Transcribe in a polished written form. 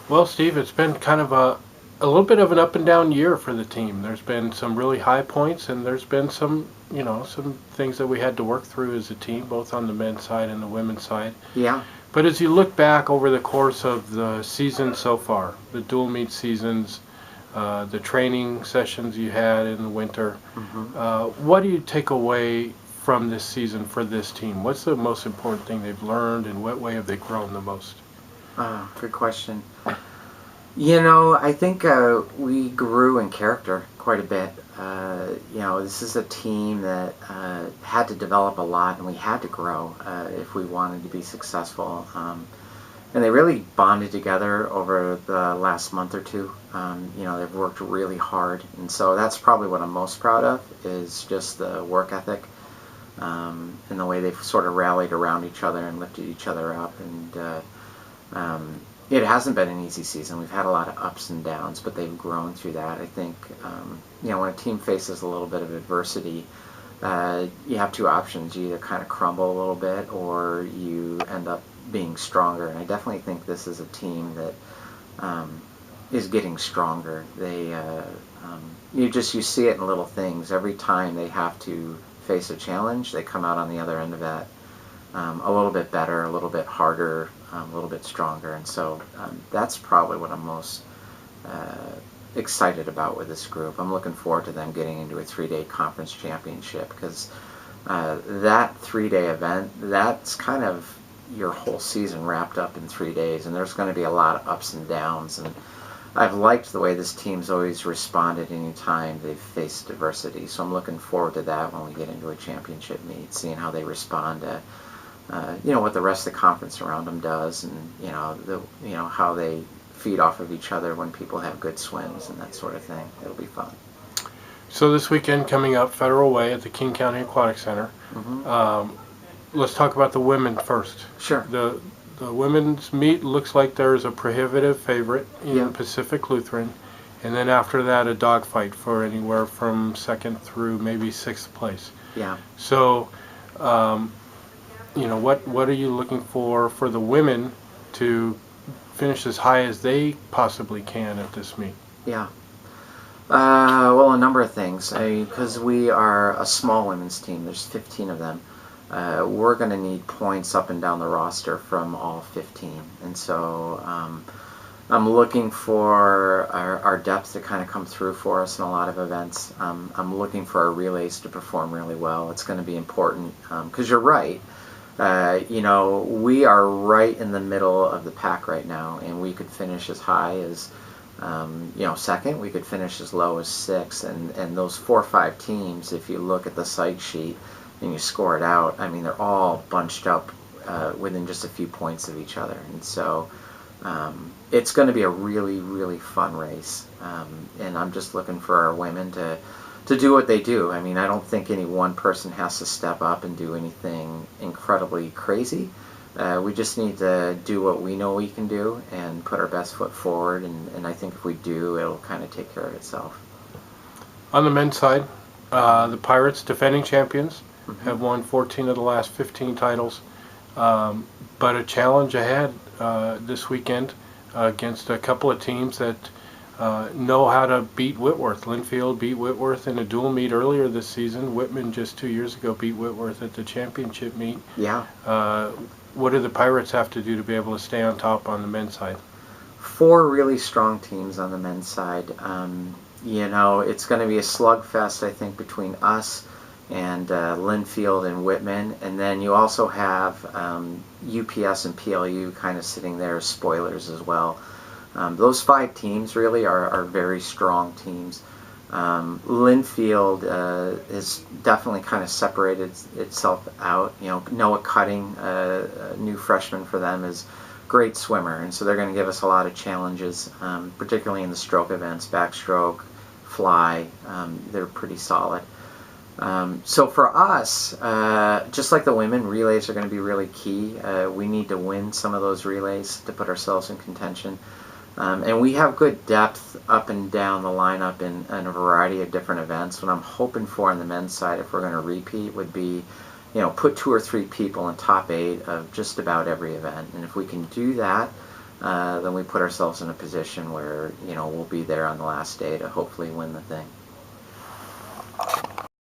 Well, Steve, it's been kind of a little bit of an up and down year for the team. There's been some really high points, and there's been some things that we had to work through as a team, both on the men's side and the women's side. Yeah. But as you look back over the course of the season so far, the dual meet seasons, the training sessions you had in the winter, hmm what do you take away from this season for this team? What's the most important thing they've learned, and what way have they grown the most? Good question. I think we grew in character quite a bit. This is a team that had to develop a lot, and we had to grow if we wanted to be successful. And they really bonded together over the last month or two. They've worked really hard, and so that's probably what I'm most proud of is just the work ethic and the way they've sort of rallied around each other and lifted each other up. And it hasn't been an easy season. We've had a lot of ups and downs, but they've grown through that. I think, when a team faces a little bit of adversity, you have two options. You either kind of crumble a little bit or you end up being stronger. And I definitely think this is a team that is getting stronger. You see it in little things. Every time they have to face a challenge, they come out on the other end of that a little bit better, a little bit harder, a little bit stronger. And so that's probably what I'm most excited about with this group. I'm looking forward to them getting into a 3-day conference championship because that 3-day event, that's kind of your whole season wrapped up in 3 days, and there's going to be a lot of ups and downs. And I've liked the way this team's always responded anytime they've faced adversity. So I'm looking forward to that when we get into a championship meet, seeing how they respond to what the rest of the conference around them does, and how they feed off of each other when people have good swims and that sort of thing. It'll be fun. So this weekend coming up, Federal Way at the King County Aquatic Center. hmm Let's talk about the women first. Sure. The women's meet looks like there's a prohibitive favorite in Yeah. Pacific Lutheran, and then after that a dogfight for anywhere from second through maybe sixth place. Yeah. So, what are you looking for the women to finish as high as they possibly can at this meet? Yeah. Well, a number of things. Because we are a small women's team, there's 15 of them. We're going to need points up and down the roster from all 15. And so I'm looking for our depth to kind of come through for us in a lot of events. I'm looking for our relays to perform really well. It's going to be important because you're right. We are right in the middle of the pack right now, and we could finish as high as second. We could finish as low as sixth, and those 4 or 5 teams, if you look at the site sheet and you score it out, I mean, they're all bunched up within just a few points of each other. And so it's going to be a really, really fun race. And I'm just looking for our women to do what they do. I mean, I don't think any one person has to step up and do anything incredibly crazy. We just need to do what we know we can do and put our best foot forward. And I think if we do, it'll kind of take care of itself. On the men's side, the Pirates, defending champions, Mm-hmm. have won 14 of the last 15 titles, but a challenge ahead this weekend against a couple of teams that know how to beat Whitworth. Linfield beat Whitworth in a dual meet earlier this season. Whitman just 2 years ago beat Whitworth at the championship meet. Yeah. What do the Pirates have to do to be able to stay on top on the men's side? 4 really strong teams on the men's side. It's going to be a slugfest, I think, between us and Linfield and Whitman. And then you also have UPS and PLU kind of sitting there as spoilers as well. Those 5 teams really are very strong teams. Linfield is definitely kind of separated itself out. Noah Cutting, a new freshman for them, is a great swimmer, and so they're going to give us a lot of challenges, particularly in the stroke events, backstroke, fly. They're pretty solid. So for us, just like the women, relays are going to be really key. We need to win some of those relays to put ourselves in contention. And we have good depth up and down the lineup in a variety of different events. What I'm hoping for on the men's side, if we're going to repeat, would be, put 2 or 3 people in top 8 of just about every event. And if we can do that, then we put ourselves in a position where we'll be there on the last day to hopefully win the thing.